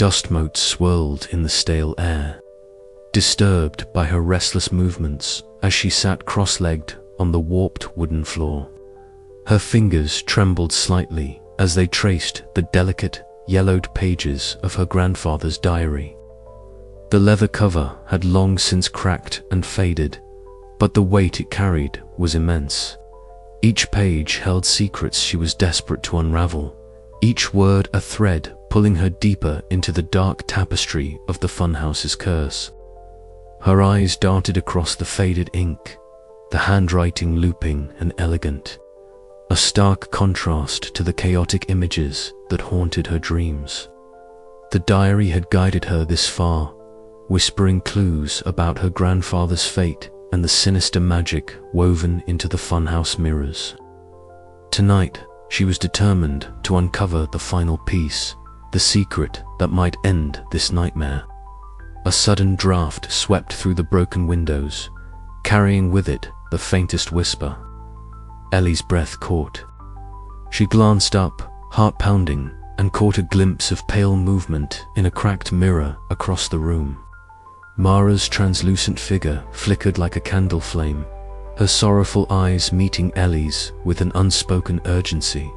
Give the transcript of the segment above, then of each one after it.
Dust motes swirled in the stale air, disturbed by her restless movements as she sat cross-legged on the warped wooden floor. Her fingers trembled slightly as they traced the delicate, yellowed pages of her grandfather's diary. The leather cover had long since cracked and faded, but the weight it carried was immense. Each page held secrets she was desperate to unravel, each word a thread pulling her deeper into the dark tapestry of the funhouse's curse. Her eyes darted across the faded ink, the handwriting looping and elegant, a stark contrast to the chaotic images that haunted her dreams. The diary had guided her this far, whispering clues about her grandfather's fate and the sinister magic woven into the funhouse mirrors. Tonight, she was determined to uncover the final piece, the secret that might end this nightmare. A sudden draft swept through the broken windows, carrying with it the faintest whisper. Ellie's breath caught. She glanced up, heart pounding, and caught a glimpse of pale movement in a cracked mirror across the room. Mara's translucent figure flickered like a candle flame, her sorrowful eyes meeting Ellie's with an unspoken urgency.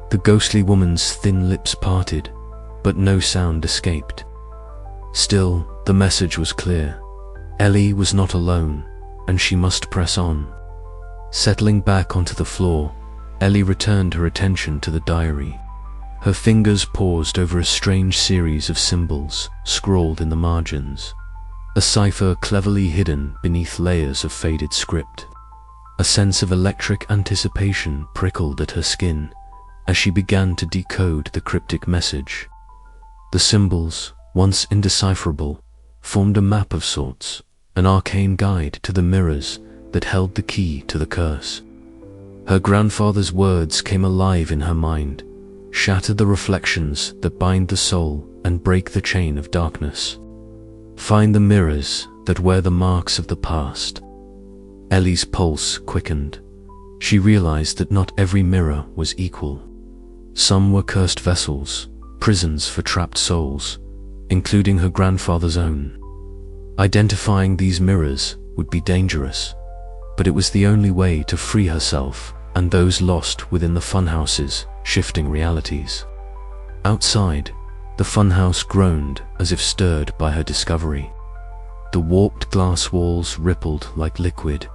The ghostly woman's thin lips parted, but no sound escaped. Still, the message was clear. Ellie was not alone, and she must press on. Settling back onto the floor, Ellie returned her attention to the diary. Her fingers paused over a strange series of symbols scrawled in the margins, a cipher cleverly hidden beneath layers of faded script. A sense of electric anticipation prickled at her skin as she began to decode the cryptic message. The symbols, once indecipherable, formed a map of sorts, an arcane guide to the mirrors that held the key to the curse. Her grandfather's words came alive in her mind, shatter the reflections that bind the soul and break the chain of darkness. Find the mirrors that wear the marks of the past. Ellie's pulse quickened. She realized that not every mirror was equal. Some were cursed vessels, prisons for trapped souls, including her grandfather's own. Identifying these mirrors would be dangerous, but it was the only way to free herself and those lost within the funhouse's shifting realities. Outside, the funhouse groaned as if stirred by her discovery. The warped glass walls rippled like liquid,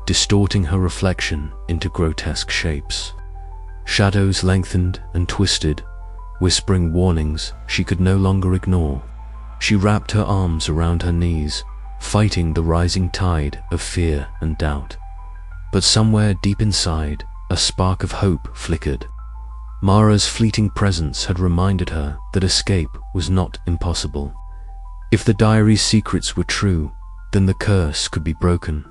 distorting her reflection into grotesque shapes. Shadows lengthened and twisted, whispering warnings she could no longer ignore. She wrapped her arms around her knees, fighting the rising tide of fear and doubt. But somewhere deep inside, a spark of hope flickered. Mara's fleeting presence had reminded her that escape was not impossible. If the diary's secrets were true, then the curse could be broken.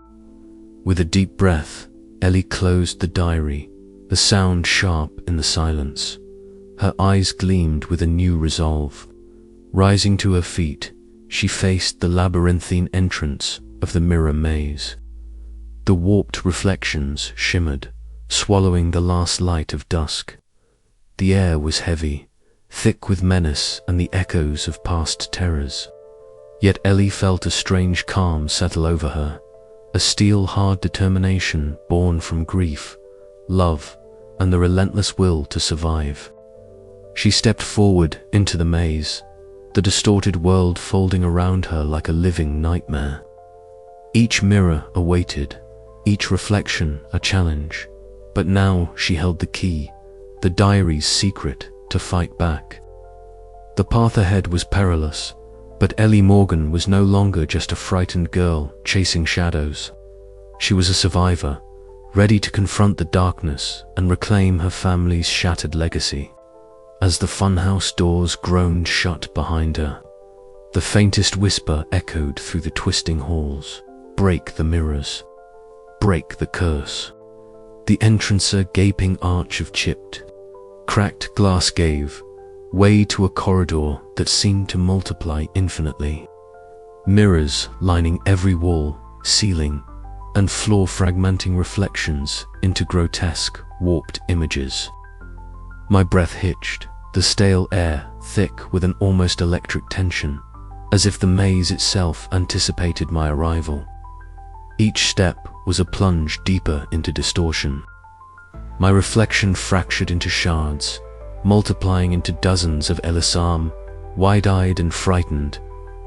With a deep breath, Ellie closed the diary, the sound sharp in the silence. Her eyes gleamed with a new resolve. Rising to her feet, she faced the labyrinthine entrance of the mirror maze. The warped reflections shimmered, swallowing the last light of dusk. The air was heavy, thick with menace and the echoes of past terrors. Yet Ellie felt a strange calm settle over her, a steel-hard determination born from grief, love, and the relentless will to survive. She stepped forward into the maze, the distorted world folding around her like a living nightmare. Each mirror awaited, each reflection a challenge, but now she held the key, the diary's secret, to fight back. The path ahead was perilous, but Ellie Morgan was no longer just a frightened girl chasing shadows. She was a survivor, ready to confront the darkness and reclaim her family's shattered legacy. As the funhouse doors groaned shut behind her, the faintest whisper echoed through the twisting halls. Break the mirrors. Break the curse. The entrance's gaping arch of chipped, cracked glass gave way to a corridor that seemed to multiply infinitely. Mirrors lining every wall, ceiling, and floor fragmenting reflections into grotesque, warped images. My breath hitched, the stale air thick with an almost electric tension, as if the maze itself anticipated my arrival. Each step was a plunge deeper into distortion. My reflection fractured into shards, multiplying into dozens of Elisam, wide-eyed and frightened,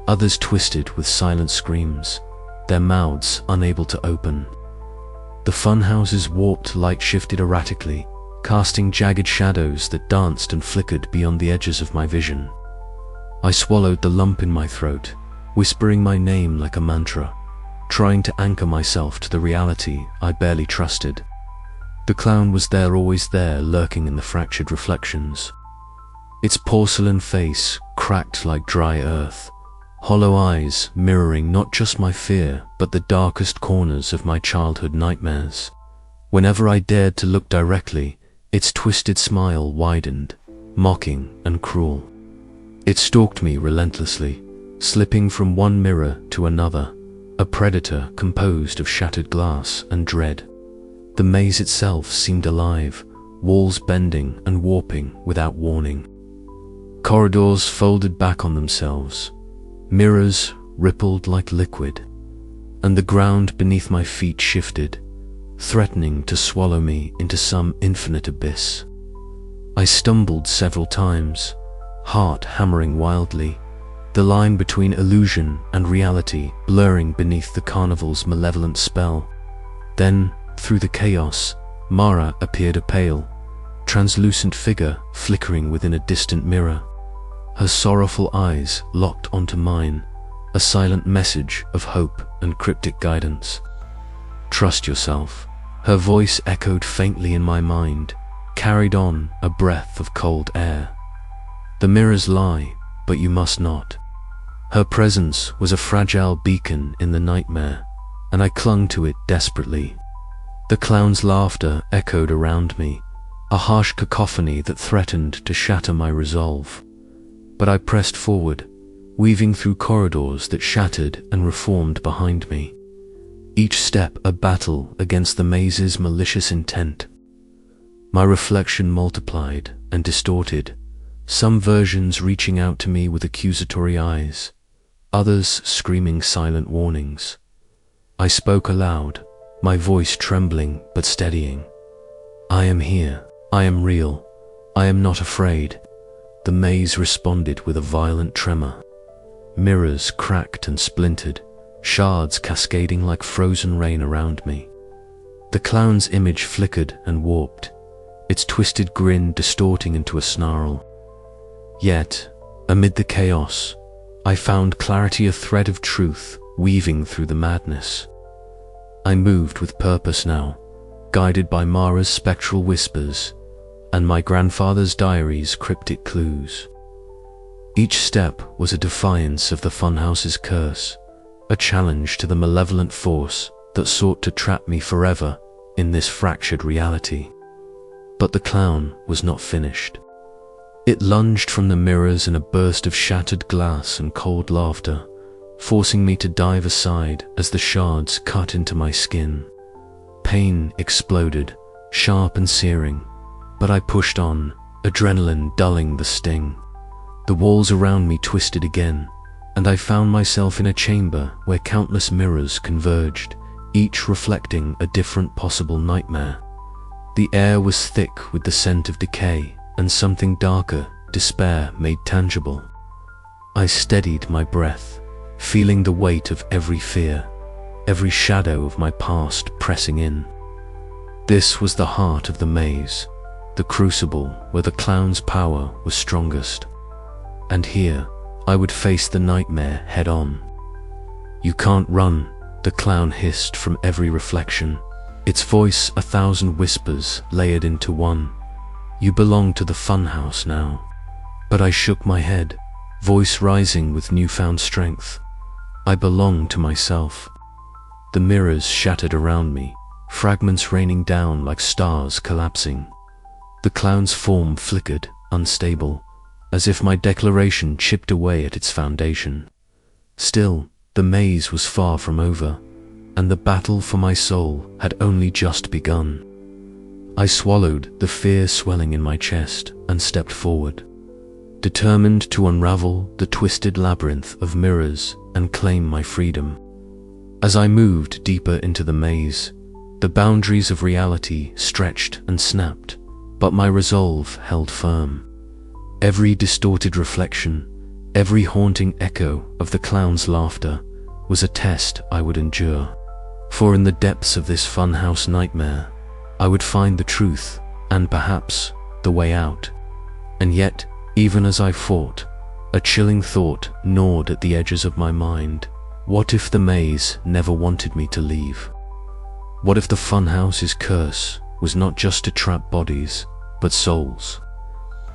others twisted with silent screams, their mouths unable to open. The funhouse's warped light shifted erratically, casting jagged shadows that danced and flickered beyond the edges of my vision. I swallowed the lump in my throat, whispering my name like a mantra, trying to anchor myself to the reality I barely trusted. The clown was there, always there, lurking in the fractured reflections. Its porcelain face cracked like dry earth, hollow eyes mirroring not just my fear, but the darkest corners of my childhood nightmares. Whenever I dared to look directly, its twisted smile widened, mocking and cruel. It stalked me relentlessly, slipping from one mirror to another, a predator composed of shattered glass and dread. The maze itself seemed alive, walls bending and warping without warning. Corridors folded back on themselves, mirrors rippled like liquid, and the ground beneath my feet shifted, threatening to swallow me into some infinite abyss. I stumbled several times, heart hammering wildly, the line between illusion and reality blurring beneath the carnival's malevolent spell. Then, through the chaos, Mara appeared, a pale, translucent figure flickering within a distant mirror. Her sorrowful eyes locked onto mine, a silent message of hope and cryptic guidance. "Trust yourself," her voice echoed faintly in my mind, carried on a breath of cold air. "The mirrors lie, but you must not." Her presence was a fragile beacon in the nightmare, and I clung to it desperately. The clown's laughter echoed around me, a harsh cacophony that threatened to shatter my resolve. But I pressed forward, weaving through corridors that shattered and reformed behind me, each step a battle against the maze's malicious intent. My reflection multiplied and distorted, some versions reaching out to me with accusatory eyes, others screaming silent warnings. I spoke aloud, my voice trembling but steadying. "I am here. I am real. I am not afraid." The maze responded with a violent tremor. Mirrors cracked and splintered, shards cascading like frozen rain around me. The clown's image flickered and warped, its twisted grin distorting into a snarl. Yet, amid the chaos, I found clarity, a thread of truth weaving through the madness. I moved with purpose now, guided by Mara's spectral whispers and my grandfather's diary's cryptic clues. Each step was a defiance of the funhouse's curse, a challenge to the malevolent force that sought to trap me forever in this fractured reality. But the clown was not finished. It lunged from the mirrors in a burst of shattered glass and cold laughter, forcing me to dive aside as the shards cut into my skin. Pain exploded, sharp and searing, but I pushed on, adrenaline dulling the sting. The walls around me twisted again, and I found myself in a chamber where countless mirrors converged, each reflecting a different possible nightmare. The air was thick with the scent of decay, and something darker, despair made tangible. I steadied my breath, feeling the weight of every fear, every shadow of my past pressing in. This was the heart of the maze, the crucible where the clown's power was strongest. And here, I would face the nightmare head-on. "You can't run," the clown hissed from every reflection, its voice a thousand whispers layered into one. "You belong to the funhouse now." But I shook my head, voice rising with newfound strength. "I belong to myself." The mirrors shattered around me, fragments raining down like stars collapsing. The clown's form flickered, unstable, as if my declaration chipped away at its foundation. Still, the maze was far from over, and the battle for my soul had only just begun. I swallowed the fear swelling in my chest and stepped forward, determined to unravel the twisted labyrinth of mirrors and claim my freedom. As I moved deeper into the maze, the boundaries of reality stretched and snapped, but my resolve held firm. Every distorted reflection, every haunting echo of the clown's laughter was a test I would endure. For in the depths of this funhouse nightmare, I would find the truth and perhaps the way out. And yet, even as I fought, a chilling thought gnawed at the edges of my mind. What if the maze never wanted me to leave? What if the funhouse's curse was not just to trap bodies, but souls?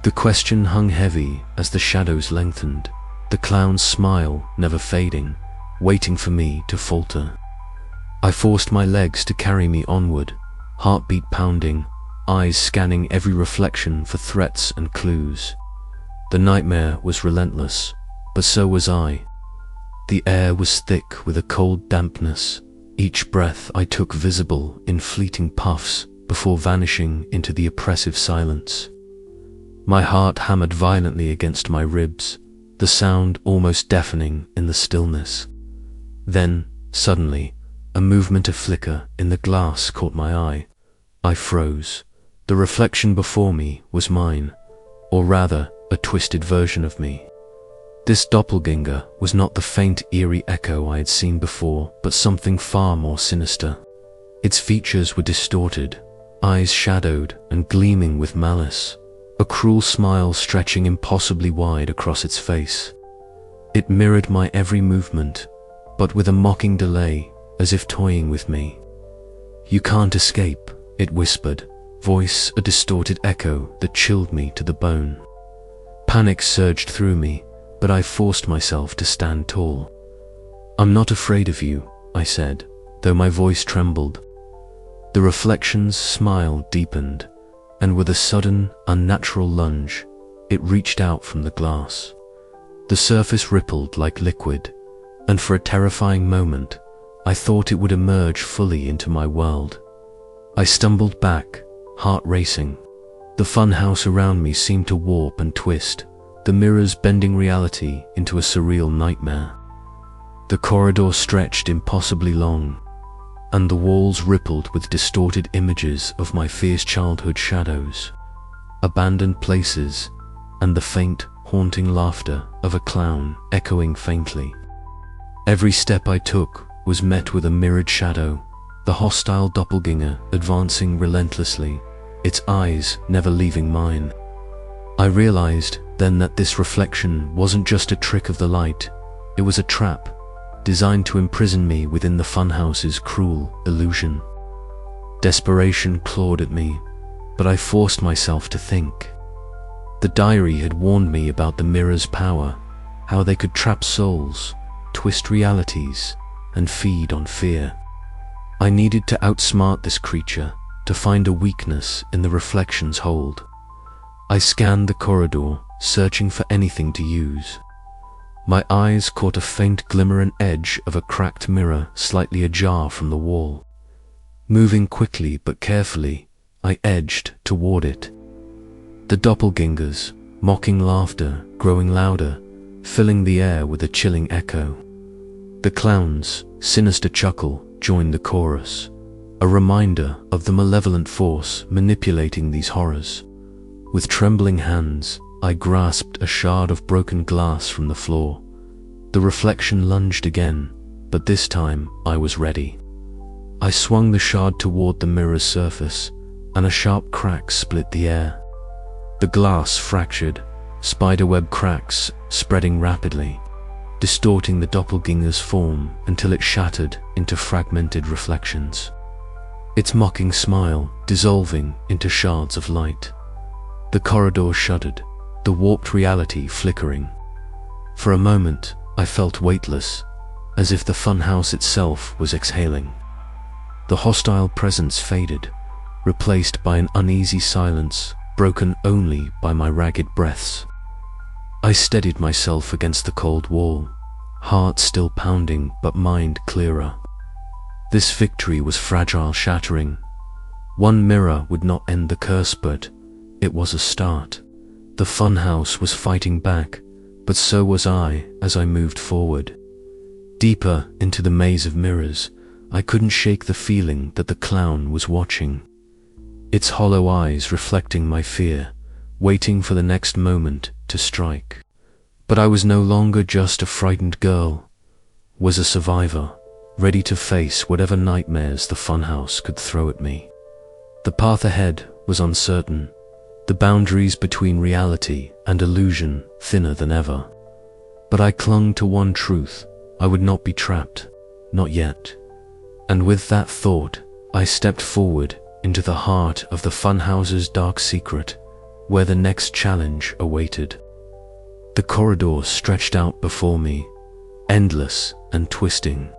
The question hung heavy as the shadows lengthened, the clown's smile never fading, waiting for me to falter. I forced my legs to carry me onward, heartbeat pounding, eyes scanning every reflection for threats and clues. The nightmare was relentless, but so was I. The air was thick with a cold dampness, each breath I took visible in fleeting puffs before vanishing into the oppressive silence. My heart hammered violently against my ribs, the sound almost deafening in the stillness. Then, suddenly, a movement of flicker in the glass caught my eye. I froze. The reflection before me was mine, or rather, a twisted version of me. This doppelganger was not the faint, eerie echo I had seen before, but something far more sinister. Its features were distorted, eyes shadowed and gleaming with malice, a cruel smile stretching impossibly wide across its face. It mirrored my every movement, but with a mocking delay, as if toying with me. "You can't escape," it whispered, voice a distorted echo that chilled me to the bone. Panic surged through me, but I forced myself to stand tall. "I'm not afraid of you," I said, though my voice trembled. The reflection's smile deepened, and with a sudden, unnatural lunge, it reached out from the glass. The surface rippled like liquid, and for a terrifying moment, I thought it would emerge fully into my world. I stumbled back, heart racing. The funhouse around me seemed to warp and twist, the mirrors bending reality into a surreal nightmare. The corridor stretched impossibly long, and the walls rippled with distorted images of my fierce childhood shadows, abandoned places, and the faint, haunting laughter of a clown echoing faintly. Every step I took was met with a mirrored shadow, the hostile doppelganger advancing relentlessly, its eyes never leaving mine. I realized then that this reflection wasn't just a trick of the light, it was a trap, designed to imprison me within the funhouse's cruel illusion. Desperation clawed at me, but I forced myself to think. The diary had warned me about the mirror's power, how they could trap souls, twist realities, and feed on fear. I needed to outsmart this creature, to find a weakness in the reflection's hold. I scanned the corridor, searching for anything to use. My eyes caught a faint glimmer and edge of a cracked mirror slightly ajar from the wall. Moving quickly but carefully, I edged toward it. The doppelganger's mocking laughter growing louder, filling the air with a chilling echo. The clown's sinister chuckle joined the chorus, a reminder of the malevolent force manipulating these horrors. With trembling hands, I grasped a shard of broken glass from the floor. The reflection lunged again, but this time I was ready. I swung the shard toward the mirror's surface, and a sharp crack split the air. The glass fractured, spiderweb cracks spreading rapidly, distorting the doppelganger's form until it shattered into fragmented reflections. Its mocking smile dissolving into shards of light. The corridor shuddered, the warped reality flickering. For a moment, I felt weightless, as if the funhouse itself was exhaling. The hostile presence faded, replaced by an uneasy silence broken only by my ragged breaths. I steadied myself against the cold wall, heart still pounding but mind clearer. This victory was fragile, shattering. One mirror would not end the curse, but it was a start. The funhouse was fighting back, but so was I as I moved forward. Deeper into the maze of mirrors, I couldn't shake the feeling that the clown was watching. Its hollow eyes reflecting my fear, waiting for the next moment to strike. But I was no longer just a frightened girl, was a survivor, ready to face whatever nightmares the funhouse could throw at me. The path ahead was uncertain, the boundaries between reality and illusion thinner than ever. But I clung to one truth: I would not be trapped, not yet. And with that thought, I stepped forward into the heart of the funhouse's dark secret, where the next challenge awaited. The corridor stretched out before me, endless and twisting.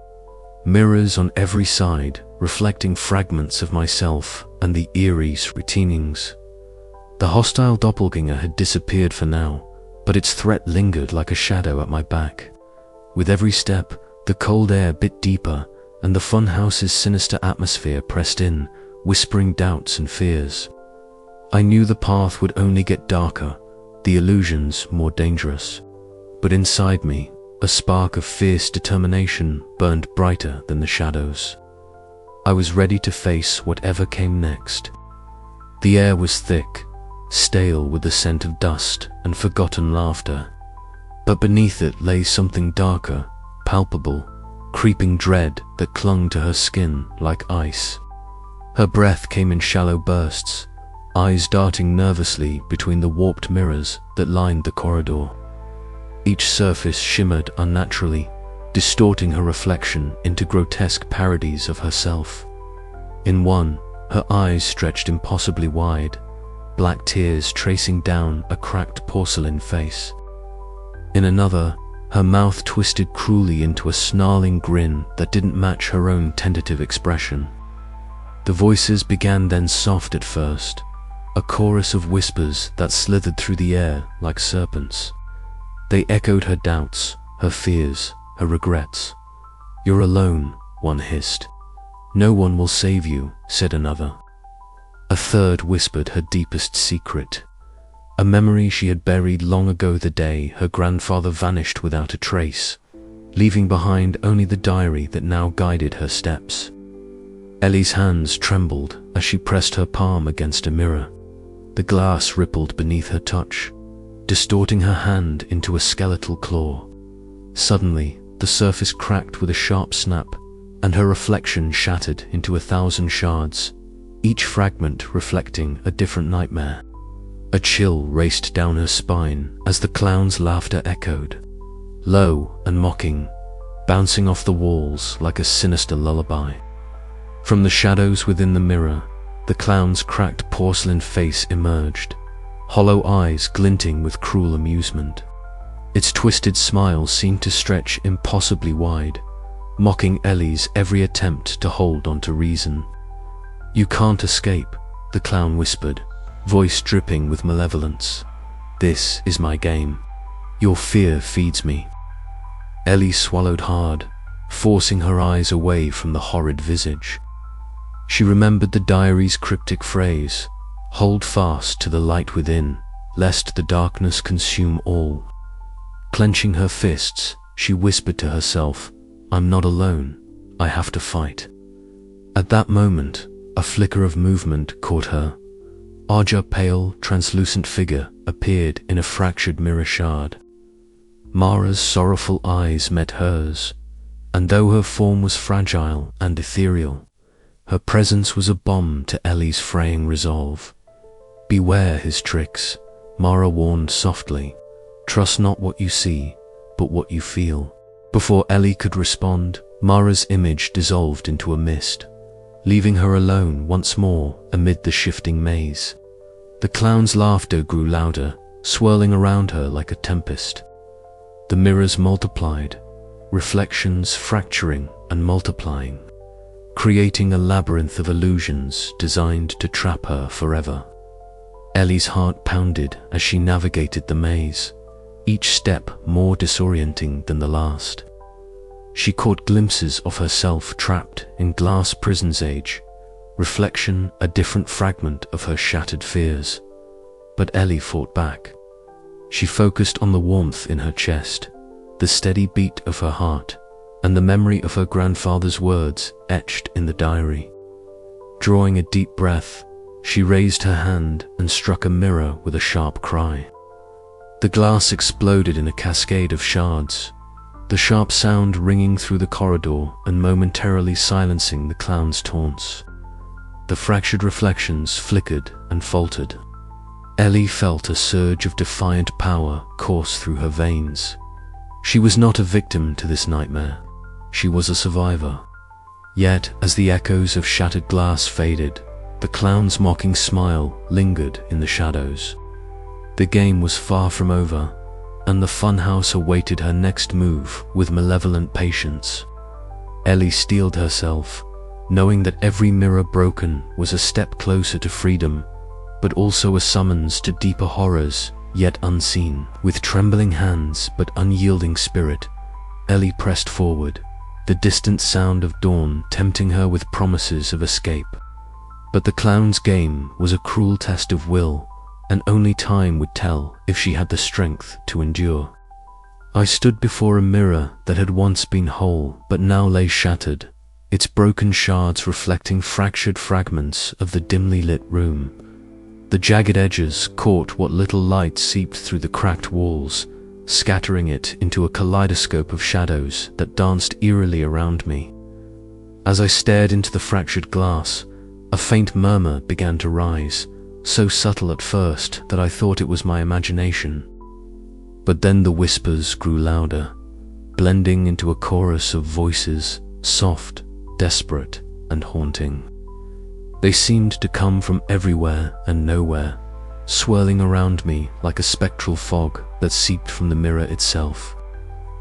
Mirrors on every side, reflecting fragments of myself and the eerie reteenings. The hostile doppelganger had disappeared for now, but its threat lingered like a shadow at my back. With every step, the cold air bit deeper, and the funhouse's sinister atmosphere pressed in, whispering doubts and fears. I knew the path would only get darker, the illusions more dangerous. But inside me, a spark of fierce determination burned brighter than the shadows. I was ready to face whatever came next. The air was thick, stale with the scent of dust and forgotten laughter. But beneath it lay something darker, palpable, creeping dread that clung to her skin like ice. Her breath came in shallow bursts, eyes darting nervously between the warped mirrors that lined the corridor. Each surface shimmered unnaturally, distorting her reflection into grotesque parodies of herself. In one, her eyes stretched impossibly wide, black tears tracing down a cracked porcelain face. In another, her mouth twisted cruelly into a snarling grin that didn't match her own tentative expression. The voices began then soft at first, a chorus of whispers that slithered through the air like serpents. They echoed her doubts, her fears, her regrets. "You're alone," one hissed. "No one will save you," said another. A third whispered her deepest secret, a memory she had buried long ago the day her grandfather vanished without a trace, leaving behind only the diary that now guided her steps. Ellie's hands trembled as she pressed her palm against a mirror. The glass rippled beneath her touch, distorting her hand into a skeletal claw. Suddenly, the surface cracked with a sharp snap, and her reflection shattered into 1,000 shards, each fragment reflecting a different nightmare. A chill raced down her spine as the clown's laughter echoed, low and mocking, bouncing off the walls like a sinister lullaby. From the shadows within the mirror, the clown's cracked porcelain face emerged, hollow eyes glinting with cruel amusement. Its twisted smile seemed to stretch impossibly wide, mocking Ellie's every attempt to hold on to reason. "You can't escape," the clown whispered, voice dripping with malevolence. "This is my game. Your fear feeds me." Ellie swallowed hard, forcing her eyes away from the horrid visage. She remembered the diary's cryptic phrase, "Hold fast to the light within, lest the darkness consume all." Clenching her fists, she whispered to herself, "I'm not alone. I have to fight." At that moment, a flicker of movement caught her. Arja's pale, translucent figure appeared in a fractured mirror shard. Mara's sorrowful eyes met hers, and though her form was fragile and ethereal, her presence was a bomb to Ellie's fraying resolve. "Beware his tricks," Mara warned softly. "Trust not what you see, but what you feel." Before Ellie could respond, Mara's image dissolved into a mist, leaving her alone once more amid the shifting maze. The clown's laughter grew louder, swirling around her like a tempest. The mirrors multiplied, reflections fracturing and multiplying, creating a labyrinth of illusions designed to trap her forever. Ellie's heart pounded as she navigated the maze, each step more disorienting than the last. She caught glimpses of herself trapped in glass prison's age, reflection a different fragment of her shattered fears. But Ellie fought back, She focused on the warmth in her chest, the steady beat of her heart, and the memory of her grandfather's words etched in the diary. Drawing a deep breath, she raised her hand and struck a mirror with a sharp cry. The glass exploded in a cascade of shards, the sharp sound ringing through the corridor and momentarily silencing the clown's taunts. The fractured reflections flickered and faltered. Ellie felt a surge of defiant power course through her veins. She was not a victim to this nightmare. She was a survivor. Yet, as the echoes of shattered glass faded, the clown's mocking smile lingered in the shadows. The game was far from over, and the funhouse awaited her next move with malevolent patience. Ellie steeled herself, knowing that every mirror broken was a step closer to freedom, but also a summons to deeper horrors yet unseen. With trembling hands but unyielding spirit, Ellie pressed forward, the distant sound of dawn tempting her with promises of escape. But the clown's game was a cruel test of will, and only time would tell if she had the strength to endure. I stood before a mirror that had once been whole but now lay shattered, its broken shards reflecting fractured fragments of the dimly lit room. The jagged edges caught what little light seeped through the cracked walls, scattering it into a kaleidoscope of shadows that danced eerily around me. As I stared into the fractured glass, a faint murmur began to rise, so subtle at first that I thought it was my imagination. But then the whispers grew louder, blending into a chorus of voices, soft, desperate, and haunting. They seemed to come from everywhere and nowhere, swirling around me like a spectral fog that seeped from the mirror itself.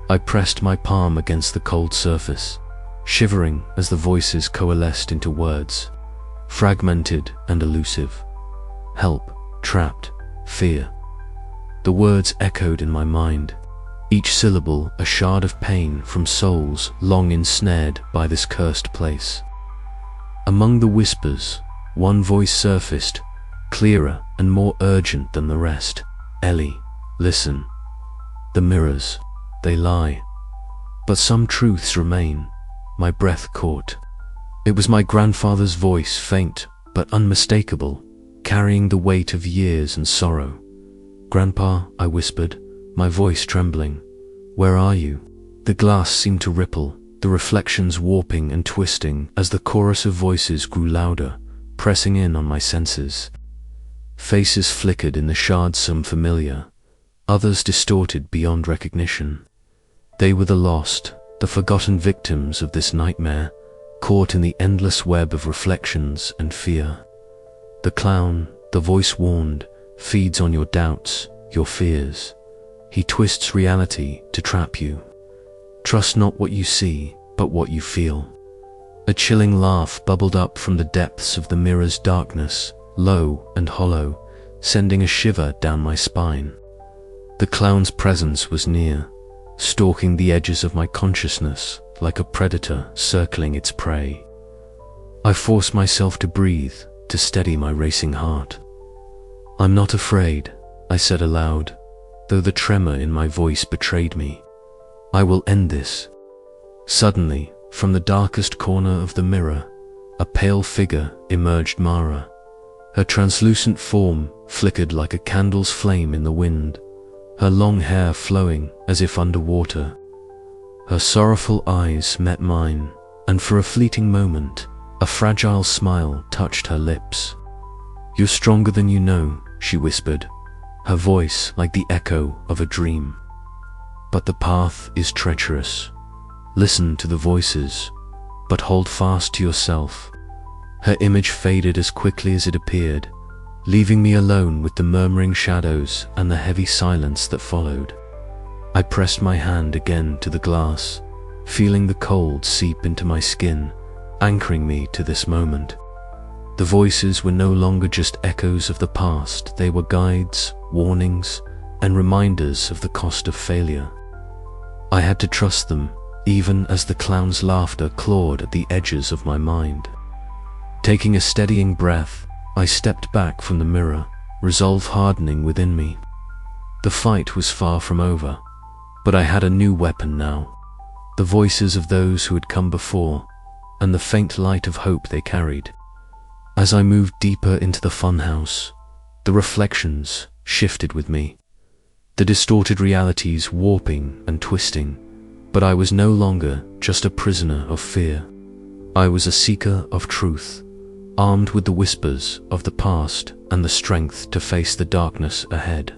I pressed my palm against the cold surface, shivering as the voices coalesced into words, fragmented and elusive. Help, trapped, fear. The words echoed in my mind, each syllable a shard of pain from souls long ensnared by this cursed place. Among the whispers, one voice surfaced, clearer and more urgent than the rest. Ellie, listen. The mirrors, they lie. But some truths remain. My breath caught. It was my grandfather's voice, faint but unmistakable, carrying the weight of years and sorrow. Grandpa, I whispered, my voice trembling. Where are you? The glass seemed to ripple, the reflections warping and twisting as the chorus of voices grew louder, pressing in on my senses. Faces flickered in the shards, some familiar, others distorted beyond recognition. They were the lost, the forgotten victims of this nightmare, caught in the endless web of reflections and fear. The clown, the voice warned, feeds on your doubts, your fears. He twists reality to trap you. Trust not what you see, but what you feel. A chilling laugh bubbled up from the depths of the mirror's darkness, low and hollow, sending a shiver down my spine. The clown's presence was near, stalking the edges of my consciousness like a predator circling its prey. I forced myself to breathe, to steady my racing heart. I'm not afraid, I said aloud, though the tremor in my voice betrayed me. I will end this. Suddenly, from the darkest corner of the mirror, a pale figure emerged. Mara. Her translucent form flickered like a candle's flame in the wind, her long hair flowing as if underwater. Her sorrowful eyes met mine, and for a fleeting moment, a fragile smile touched her lips. You're stronger than you know, she whispered, her voice like the echo of a dream. But the path is treacherous. Listen to the voices, but hold fast to yourself. Her image faded as quickly as it appeared, leaving me alone with the murmuring shadows and the heavy silence that followed. I pressed my hand again to the glass, feeling the cold seep into my skin, anchoring me to this moment. The voices were no longer just echoes of the past, they were guides, warnings, and reminders of the cost of failure. I had to trust them, even as the clown's laughter clawed at the edges of my mind. Taking a steadying breath, I stepped back from the mirror, resolve hardening within me. The fight was far from over, but I had a new weapon now. The voices of those who had come before, and the faint light of hope they carried. As I moved deeper into the funhouse, the reflections shifted with me, the distorted realities warping and twisting, but I was no longer just a prisoner of fear. I was a seeker of truth, armed with the whispers of the past and the strength to face the darkness ahead.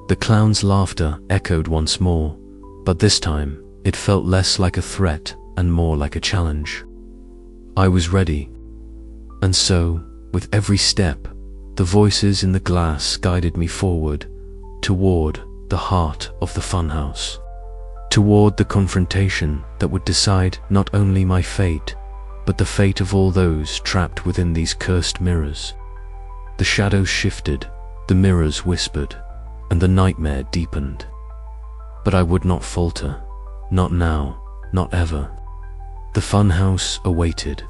The clown's laughter echoed once more, but this time it felt less like a threat and more like a challenge. I was ready, and so, with every step, the voices in the glass guided me forward, toward the heart of the funhouse, toward the confrontation that would decide not only my fate, but the fate of all those trapped within these cursed mirrors. The shadows shifted, the mirrors whispered, and the nightmare deepened. But I would not falter, not now, not ever. The funhouse awaited,